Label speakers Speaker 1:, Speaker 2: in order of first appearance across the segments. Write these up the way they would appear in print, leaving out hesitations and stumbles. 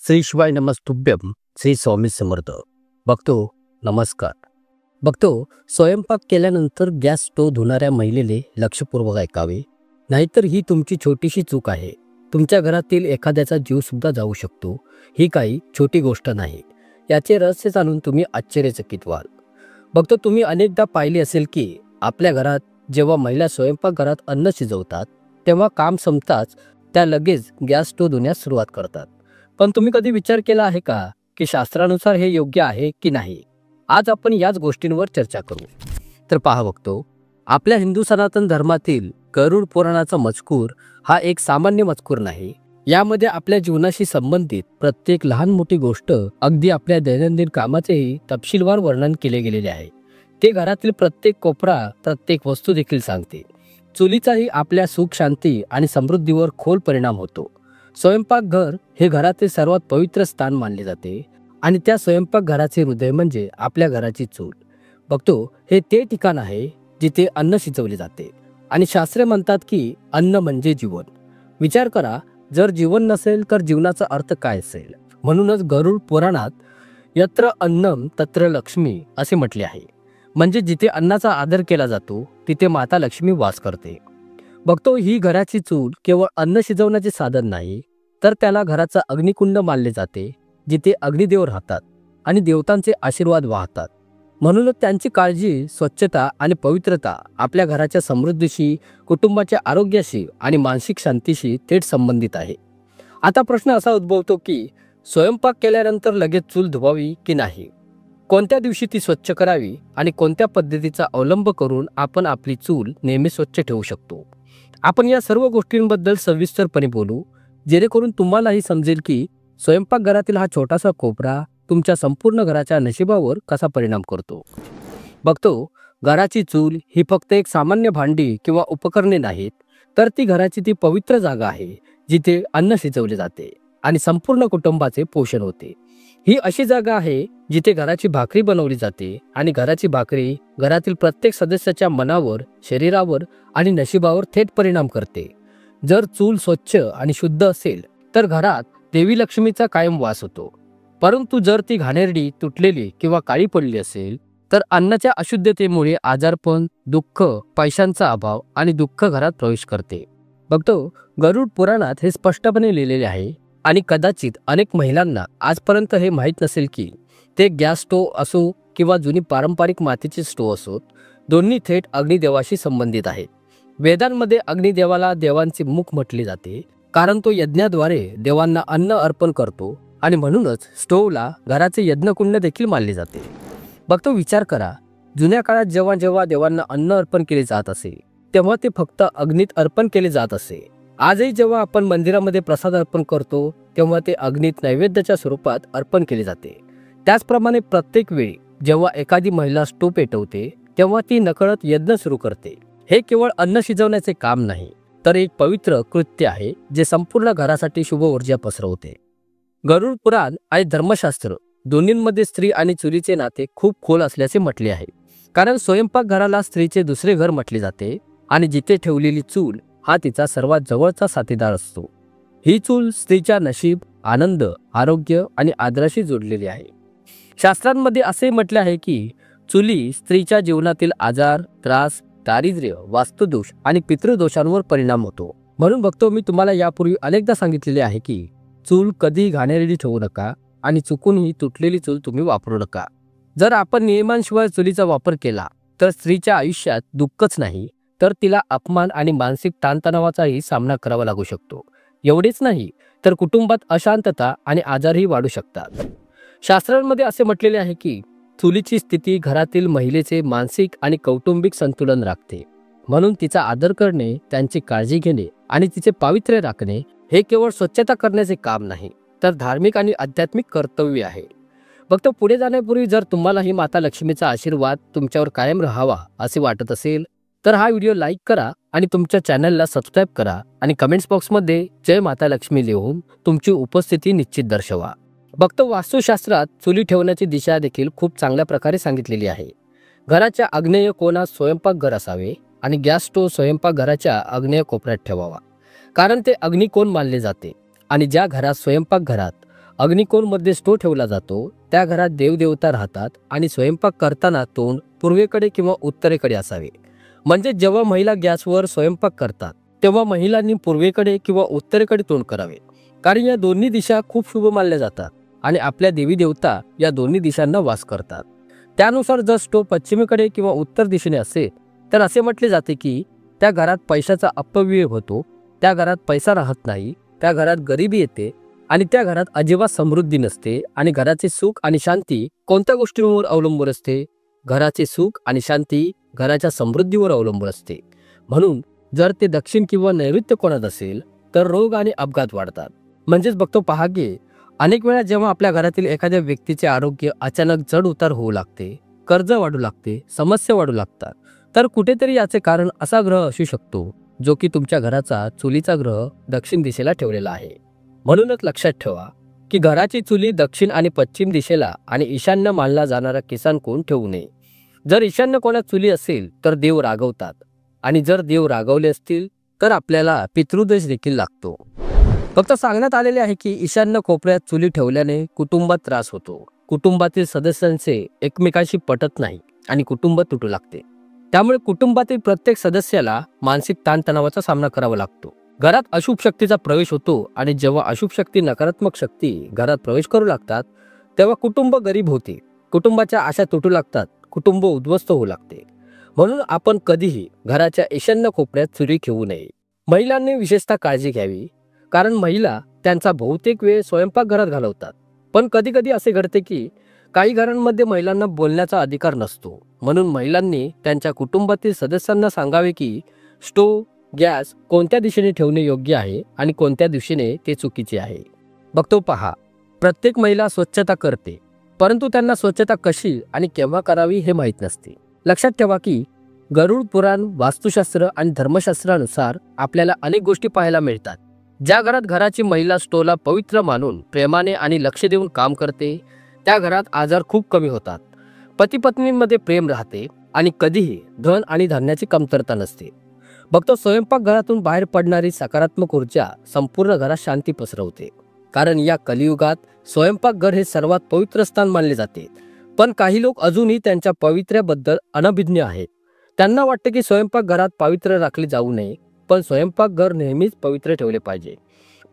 Speaker 1: श्री शिवाय नमस्तुभ्यम. श्री स्वामी समर्थ. बघतो नमस्कार. बघतो स्वयंपाक केल्यानंतर गॅस स्टोव्ह धुणाऱ्या महिलेले लक्षपूर्वक ऐकावे, नाहीतर ही तुमची छोटीशी चूक आहे. तुमच्या घरातील एखाद्याचा जीव सुद्धा जाऊ शकतो. ही काही छोटी गोष्ट नाही. याचे रहस्य जाणून तुम्ही आश्चर्यचकित व्हाल. बघतो तुम्ही अनेकदा पाहिले असेल की आपल्या घरात जेव्हा महिला स्वयंपाकघरात अन्न शिजवतात तेव्हा काम संपताच त्या लगेच गॅस स्टोव्ह धुण्यास सुरुवात करतात. पण तुम्ही कधी विचार केला आहे का की शास्त्रानुसार हे योग्य आहे की नाही? आज आपण याच गोष्टींवर चर्चा करू. तर पहा बघतो, आपल्या हिंदू सनातन धर्मातील गरुड पुराणाचा मजकूर हा एक सामान्य मजकूर नाही. यामध्ये आपल्या जीवनाशी संबंधित प्रत्येक लहान मोठी गोष्ट, अगदी आपल्या दैनंदिन कामाचेही तपशीलवार वर्णन केले गेलेले आहे. ते घरातील प्रत्येक कोपरा, प्रत्येक वस्तू देखील सांगते. चुलीचाही आपल्या सुख, शांती आणि समृद्धीवर खोल परिणाम होतो. स्वयंपाकघर हे घरातील सर्वात पवित्र स्थान मानले जाते आणि त्या स्वयंपाकघराचे हृदय म्हणजे आपल्या घराची चूल. बघतो हे ते ठिकाण आहे जिथे अन्न शिजवले जाते आणि शास्त्रे म्हणतात की अन्न म्हणजे जीवन. विचार करा, जर जीवन नसेल तर जीवनाचा अर्थ काय असेल? म्हणूनच गरुड पुराणात यत्र अन्नम तत्र लक्ष्मी असे म्हटले आहे. म्हणजे जिथे अन्नाचा आदर केला जातो तिथे माता लक्ष्मी वास करते. बघतो ही घराची चूल केवळ अन्न शिजवण्याचे साधन नाही, तर त्याला घराचा अग्निकुंड मानले जाते, जिथे अग्निदेव राहतात आणि देवतांचे आशीर्वाद वाहतात. म्हणूनच त्यांची काळजी, स्वच्छता आणि पवित्रता आपल्या घराच्या समृद्धीशी, कुटुंबाच्या आरोग्याशी आणि मानसिक शांतीशी थेट संबंधित आहे. आता प्रश्न असा उद्भवतो की स्वयंपाक केल्यानंतर लगेच चूल धुवावी की नाही? कोणत्या दिवशी ती स्वच्छ करावी आणि कोणत्या पद्धतीचा अवलंब करून आपण आपली चूल नेहमी स्वच्छ ठेवू शकतो? आपण या सर्व गोष्टींबद्दल सविस्तरपणे बोलू, जेणेकरून तुम्हालाही समजेल की स्वयंपाकघरातील हा छोटासा कोपरा तुमच्या संपूर्ण घराच्या नशिबावर कसा परिणाम करतो. बघतो घराची चूल ही फक्त एक सामान्य भांडी किंवा उपकरणे नाहीत, तर ती घराची ती पवित्र जागा आहे जिथे अन्न शिजवले जाते आणि संपूर्ण कुटुंबाचे पोषण होते. ही अशी जागा आहे जिथे घराची भाकरी बनवली जाते आणि घराची भाकरी घरातील प्रत्येक सदस्याच्या मनावर, शरीरावर आणि नशिबावर थेट परिणाम करते. जर चूल स्वच्छ आणि शुद्ध असेल तर घरात देवी लक्ष्मीचा कायम वास होतो. परंतु जर ती घाणेरडी, तुटलेली किंवा काळी पडली असेल तर अन्नाच्या अशुद्धतेमुळे आजारपण, दुःख, पैशांचा अभाव आणि दुःख घरात प्रवेश करते. बघतो गरुड पुराणात हे स्पष्टपणे लिहिलेले आहे आणि कदाचित अनेक महिलांना आजपर्यंत हे माहीत नसेल की ते गॅस स्टोव्ह असो किंवा जुनी पारंपरिक मातीचे स्टोव्ह असोत, दोन्ही थेट अग्निदेवाशी संबंधित आहेत. वेदांमध्ये अग्निदेवाला देवांचे मुख म्हटले जाते, कारण तो यज्ञाद्वारे देवांना अन्न अर्पण करतो आणि म्हणूनच स्टोव्हला घराचे यज्ञकुंड देखील मानले जाते. बघतो विचार करा, जुन्या काळात जेव्हा जेव्हा देवांना अन्न अर्पण केले जात असे तेव्हा ते फक्त अग्नीत अर्पण केले जात असे. आजही जेव्हा आपण मंदिरामध्ये प्रसाद अर्पण करतो तेव्हा ते अग्नीत नैवेद्याच्या स्वरूपात अर्पण केले जाते. त्याचप्रमाणे प्रत्येक वेळी जेव्हा एखादी महिला स्टोव्ह पेटवते तेव्हा ती नकळत यज्ञ सुरू करते. हे केवळ अन्न शिजवण्याचे काम नाही, तर एक पवित्र कृत्य आहे जे संपूर्ण घरासाठी शुभ ऊर्जा पसरवते. गरुड पुराण आणि धर्मशास्त्र दोन्हींमध्ये स्त्री आणि चुलीचे नाते खूप खोल असल्याचे म्हटले आहे. कारण स्वयंपाकघराला स्त्रीचे दुसरे घर म्हटले जाते आणि जिथे ठेवलेली चूल हा तिचा सर्वात जवळचा साथीदार असतो. ही चूल स्त्रीच्या नशीब, आनंद, आरोग्य आणि आदराशी जोडलेली आहे. शास्त्रांमध्ये असे म्हटले आहे की चुली स्त्रीच्या जीवनातील आजार, त्रास, दारिद्र्य, वास्तुदोष आणि पितृदोषांवर परिणाम होतो. म्हणून बघतो मी तुम्हाला यापूर्वी अनेकदा सांगितलेले आहे की चूल कधी घाणेरडी ठेवू नका आणि चुकूनही तुटलेली चूल तुम्ही वापरू नका. जर आपण नियमांशिवाय चुलीचा वापर केला तर स्त्रीच्या आयुष्यात दुःखच नाही, तर तिला अपमान आणि मानसिक ताणतणावाचाही सामना करावा लागू शकतो. एवढेच नाही तर कुटुंबात अशांतता आणि आजारही वाढू शकतात. शास्त्रांमध्ये असे म्हटलेले आहे की चुलीची स्थिती घरातील महिलेचे मानसिक आणि कौटुंबिक संतुलन राखते. म्हणून तिचा आदर करणे, त्यांची काळजी घेणे आणि तिचे पावित्र्य राखणे हे केवळ स्वच्छता करण्याचे काम नाही, तर धार्मिक आणि आध्यात्मिक कर्तव्य आहे. फक्त पुढे जाण्यापूर्वी जर तुम्हाला ही माता लक्ष्मीचा आशीर्वाद तुमच्यावर कायम राहावा असे वाटत असेल तर हा व्हिडिओ लाईक करा आणि तुमच्या चॅनलला सबस्क्राईब करा आणि कमेंट्स बॉक्समध्ये जय माता लक्ष्मी लिहून तुमची उपस्थिती निश्चित दर्शवा. बघतो वास्तुशास्त्रात चुली ठेवण्याची दिशा देखील खूप चांगल्या प्रकारे सांगितलेली आहे. घराच्या आग्नेय कोणात स्वयंपाकघर असावे आणि गॅस स्टोव्ह स्वयंपाकघराच्या आग्नेय कोपऱ्यात ठेवावा, कारण ते अग्निकोण मानले जाते आणि ज्या घरात स्वयंपाकघरात अग्निकोणमध्ये स्टोव ठेवला जातो, त्या घरात देवदेवता राहतात आणि स्वयंपाक करताना तोंड पूर्वेकडे किंवा उत्तरेकडे असावे. म्हणजे जेव्हा महिला गॅसवर स्वयंपाक करतात तेव्हा महिलांनी पूर्वेकडे किंवा उत्तरेकडे तोंड करावे, कारण या दोन्ही दिशा खूप शुभ मानल्या जातात आणि आपल्या देवी देवता या दोन्ही दिशांना वास करतात. त्यानुसार जर स्टोव पश्चिमेकडे किंवा उत्तर दिशेने असेल तर असे म्हटले जाते की त्या घरात पैशाचा अपव्यय होतो, त्या घरात पैसा राहत नाही, त्या घरात गरिबी येते आणि त्या घरात अजिबात समृद्धी नसते. आणि घराचे सुख आणि शांती कोणत्या गोष्टींवर अवलंबून असते? घराचे सुख आणि शांती घराच्या समृद्धीवर अवलंबून असते. म्हणून जर ते दक्षिण किंवा नैऋत्य कोणात असेल तर रोग आणि अपघात वाढतात. म्हणजेच बघतो पहा की अनेक वेळा जेव्हा आपल्या घरातील एखाद्या व्यक्तीचे आरोग्य अचानक चढ उतार होऊ लागते, कर्ज वाढू लागते, समस्या वाढू लागतात, तर कुठेतरी याचे कारण असा ग्रह असू शकतो जो की तुमच्या घराचा चुलीचा ग्रह दक्षिण दिशेला ठेवलेला आहे. म्हणूनच लक्षात ठेवा की घराची चुली दक्षिण आणि पश्चिम दिशेला आणि ईशान्य मानला जाणारा किसान कोण ठेवू नये. जर ईशान्य कोणात चुली असेल तर देव रागवतात आणि जर देव रागवले असतील तर आपल्याला पितृदोष देखील लागतो. फक्त सांगण्यात आलेले आहे की ईशान्य कोपऱ्यात चुली ठेवल्याने कुटुंबात त्रास होतो, कुटुंबातील सदस्यांचे एकमेकांशी पटत नाही आणि कुटुंब तुटू लागते. त्यामुळे कुटुंबातील प्रत्येक सदस्याला मानसिक ताणतणावाचा सामना करावा लागतो. घरात अशुभ शक्तीचा प्रवेश होतो आणि जेव्हा अशुभ शक्ती नकारात्मक शक्ती घरात प्रवेश करू लागतात तेव्हा कुटुंब गरीब होते, कुटुंबाच्या आशा तुटू लागतात, कुटुंब उद्ध्वस्त होऊ लागते. म्हणून आपण कधीही घराच्या ईशान्य कोपऱ्यात चुली ठेवू नये. महिलांनी विशेषतः काळजी घ्यावी, कारण महिला त्यांचा बहुतेक वेळ स्वयंपाकघरात घालवतात. पण कधी कधी असे घडते की काही घरांमध्ये महिलांना बोलण्याचा अधिकार नसतो. म्हणून महिलांनी त्यांच्या कुटुंबातील सदस्यांना सांगावे की स्टोव, गॅस कोणत्या दिशेने ठेवणे योग्य आहे आणि कोणत्या दिशेने ते चुकीचे आहे. बघतो पहा, प्रत्येक महिला स्वच्छता करते, परंतु त्यांना स्वच्छता कशी आणि केव्हा करावी हे माहीत नसते. लक्षात ठेवा की गरुड पुराण, वास्तुशास्त्र आणि धर्मशास्त्रानुसार आपल्याला अनेक गोष्टी पाहायला मिळतात. ज्या घरात घराची महिला स्टोवला पवित्र मानून प्रेमाने आणि लक्ष देऊन काम करते त्या घरात आजार खूप कमी होतात, पती पत्नींमध्ये प्रेम राहते आणि कधीही धन आणि धान्याची कमतरता नसते. बघतो स्वयंपाकघरातून बाहेर पडणारी सकारात्मक ऊर्जा संपूर्ण घरात शांती पसरवते, कारण या कलियुगात स्वयंपाकघर हे सर्वात पवित्र स्थान मानले जाते. पण काही लोक अजूनही त्यांच्या पवित्र्याबद्दल अनभिज्ञ आहेत. त्यांना वाटते की स्वयंपाकघरात पवित्र राखले जाऊ नये, पण स्वयंपाकघर नेहमीच पवित्र ठेवले पाहिजे.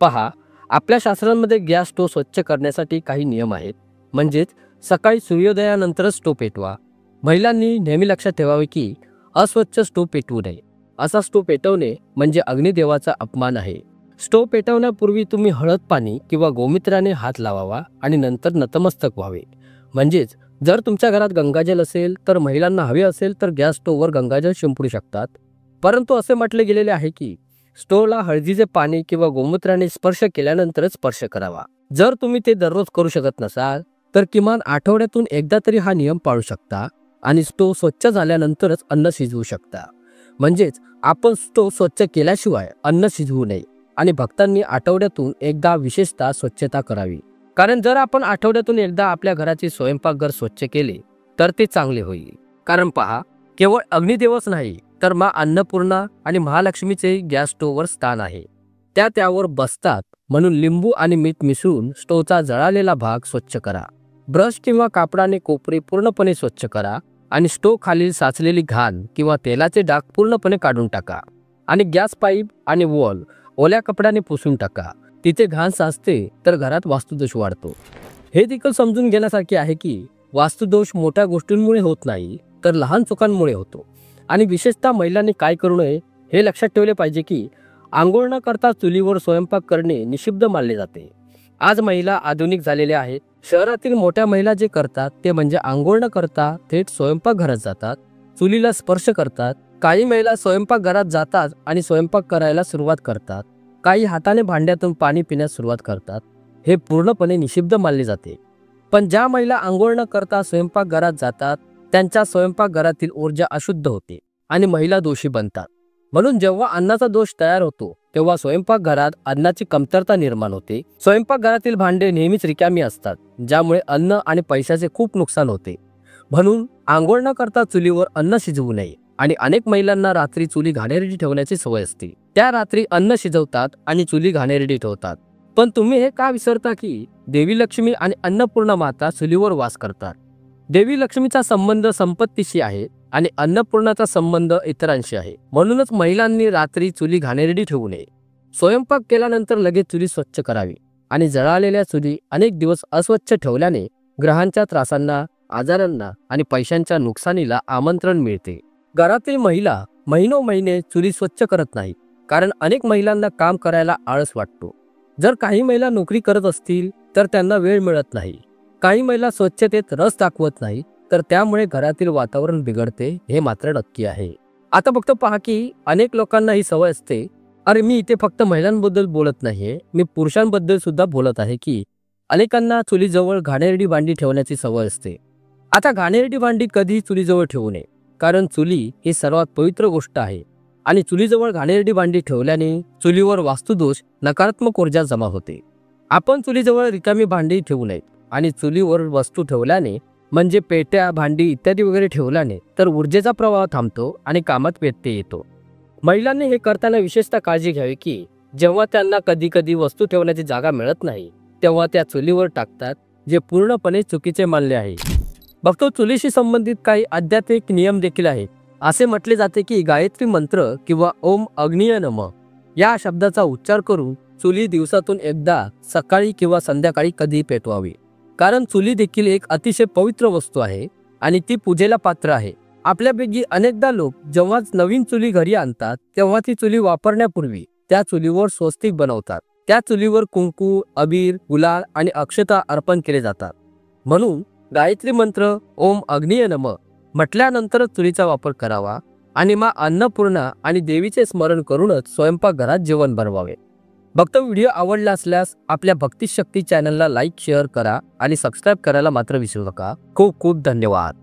Speaker 1: पहा, आपल्या शास्त्रांमध्ये गॅस स्टोव स्वच्छ करण्यासाठी काही नियम आहेत. म्हणजेच सकाळी सूर्योदयानंतरच स्टोव पेटवा. महिलांनी नेहमी लक्षात ठेवावे की अस्वच्छ स्टोव पेटवू नये. असा स्टोव पेटवणे म्हणजे अग्निदेवाचा अपमान आहे. स्टोव पेटवण्यापूर्वी तुम्ही हळद पाणी किंवा गोमित्राने हात लावावा आणि नंतर नतमस्तक व्हावे. म्हणजेच जर तुमच्या घरात गंगाजल असेल तर महिलांना हवे असेल तर गॅस स्टोववर गंगाजल शिंपडू शकतात. परंतु असे म्हटले गेलेले आहे की स्टोवला हळदीचे पाणी किंवा गोमूत्राने स्पर्श केल्यानंतरच स्पर्श करावा. जर तुम्ही ते दररोज करू शकत नसाल तर किमान आठवड्यातून एकदा तरी हा नियम पाळू शकता आणि स्टोव स्वच्छ झाल्यानंतरच अन्न शिजवू शकता. म्हणजेच आपण स्टोव स्वच्छ केल्याशिवाय अन्न शिजवू नये आणि भक्तांनी आठवड्यातून एकदा विशेषतः स्वच्छता करावी. कारण जर आपण आठवड्यातून एकदा आपल्या घराचे स्वयंपाकघर स्वच्छ केले तर ते चांगले होईल. कारण पहा, केवळ अग्निदेवच नाही तर मा अन्नपूर्णा आणि महालक्ष्मीचे गॅस स्टोववर स्थान आहे. त्या त्यावर बसतात. म्हणून लिंबू आणि मीठ मिसळून स्टोवचा जळालेला भाग स्वच्छ करा. ब्रश किंवा कापडाने कोपरे पूर्णपणे स्वच्छ करा आणि स्टोव खालील साचलेली घाण किंवा तेलाचे डाग पूर्णपणे काढून टाका. आणि गॅस पाईप आणि वॉल ओल्या कपड्याने पुसून टाका. तिथे घाण साचते तर घरात वास्तुदोष वाढतो. हे देखील समजून घेण्यासारखे आहे की वास्तुदोष मोठ्या गोष्टींमुळे होत नाही तर लहान चुकांमुळे होतो. आणि विशेषतः महिलांनी काय करू नये हे लक्षात ठेवले पाहिजे की आंघोळ न करता चुलीवर स्वयंपाक करणे निषिद्ध मानले जाते. आज महिला आधुनिक झालेल्या आहेत. शहरातील मोठ्या महिला जे करतात ते म्हणजे आंघोळ न करता थेट स्वयंपाकघरात जातात, चुलीला स्पर्श करतात. काही महिला स्वयंपाकघरात जातात आणि स्वयंपाक करायला सुरुवात करतात. काही हाताने भांड्यातून पाणी पिण्यास सुरुवात करतात. हे पूर्णपणे निषिद्ध मानले जाते. पण ज्या महिला आंघोळ न करता स्वयंपाकघरात जातात त्यांच्या स्वयंपाकघरातील ऊर्जा अशुद्ध होते आणि महिला दोषी बनतात. म्हणून जेव्हा अन्नाचा दोष तयार होतो तेव्हा स्वयंपाकघरात अन्नाची कमतरता निर्माण होते. स्वयंपाकघरातील भांडे नेहमीच रिकामी असतात, ज्यामुळे अन्न आणि पैशाचे खूप नुकसान होते. म्हणून आंघोळ न करता चुलीवर अन्न शिजवू नये. आणि अनेक महिलांना रात्री चुली घाणेरडी ठेवण्याची सवय असते. त्या रात्री अन्न शिजवतात आणि चुली घाणेरडी ठेवतात. पण तुम्ही हे का विसरता की देवी लक्ष्मी आणि अन्नपूर्णा माता चुलीवर वास करतात. देवी लक्ष्मीचा संबंध संपत्तीशी आहे आणि अन्नपूर्णाचा संबंध इतरांशी आहे. म्हणूनच महिलांनी रात्री चुली घाणेरडी ठेवू नये. स्वयंपाक केल्यानंतर लगेच चुली स्वच्छ करावी आणि जळालेल्या चुली अनेक दिवस अस्वच्छ ठेवल्याने ग्रहांच्या त्रासांना, आजारांना आणि पैशांच्या नुकसानीला आमंत्रण मिळते. घरातील महिला महिनोमहिने चुली स्वच्छ करत नाहीत, कारण अनेक महिलांना काम करायला आळस वाटतो. जर काही महिला नोकरी करत असतील तर त्यांना वेळ मिळत नाही. काही महिला स्वच्छतेत रस दाखवत नाही, तर त्यामुळे घरातील वातावरण बिघडते, हे मात्र नक्की आहे. आता फक्त पहा की अनेक लोकांना ही सवय असते. अरे, मी इथे फक्त महिलांबद्दल बोलत नाहीये, मी पुरुषांबद्दल सुद्धा बोलत आहे की अनेकांना चुलीजवळ घाणेरडी भांडी ठेवण्याची सवय असते. आता घाणेरडी भांडी कधी चुलीजवळ ठेवू नये, कारण चुली ही सर्वात पवित्र गोष्ट आहे आणि चुलीजवळ घाणेरडी भांडी ठेवल्याने चुलीवर वास्तुदोष, नकारात्मक ऊर्जा जमा होते. आपण चुलीजवळ रिकामी भांडी ठेवू नयेत आणि चुलीवर वस्तू ठेवल्याने, म्हणजे पेट्या, भांडी इत्यादी वगैरे ठेवल्याने तर ऊर्जेचा प्रवाह थांबतो आणि कामात व्यत्यय येतो. महिलांनी हे करताना विशेषतः काळजी घ्यावी की जेव्हा त्यांना कधी कधी वस्तू ठेवण्याची जागा मिळत नाही, तेव्हा त्या चुलीवर टाकतात, जे पूर्णपणे चुकीचे मानले आहे. बघतो चुलीशी संबंधित काही आध्यात्मिक नियम देखील आहेत. असे म्हटले जाते की गायत्री मंत्र किंवा ओम अग्नीय नमः या शब्दाचा उच्चार करून चुली दिवसातून एकदा सकाळी किंवा संध्याकाळी कधी पेटवावी, कारण चुली देखील एक अतिशय पवित्र वस्तू आहे आणि ती पूजेला पात्र आहे. आपल्यापैकी अनेकदा लोक जेव्हा नवीन चुली घरी आणतात तेव्हा ती चुली वापरण्यापूर्वी त्या चुलीवर स्वस्तिक बनवतात. त्या चुलीवर कुंकू, अबीर, गुलाल आणि अक्षता अर्पण केले जातात. म्हणून गायत्री मंत्र ओम अग्नीय नमः म्हटल्यानंतरच चुलीचा वापर करावा आणि मा अन्नपूर्णा आणि देवीचे स्मरण करूनच स्वयंपाकघरात जेवण बनवावे. व्हिडिओ आवडला असल्यास आपल्या भक्ती शक्ती चॅनलला लाईक, शेअर करा आणि सबस्क्राईब करायला मात्र विसरू नका. खूप खूप धन्यवाद.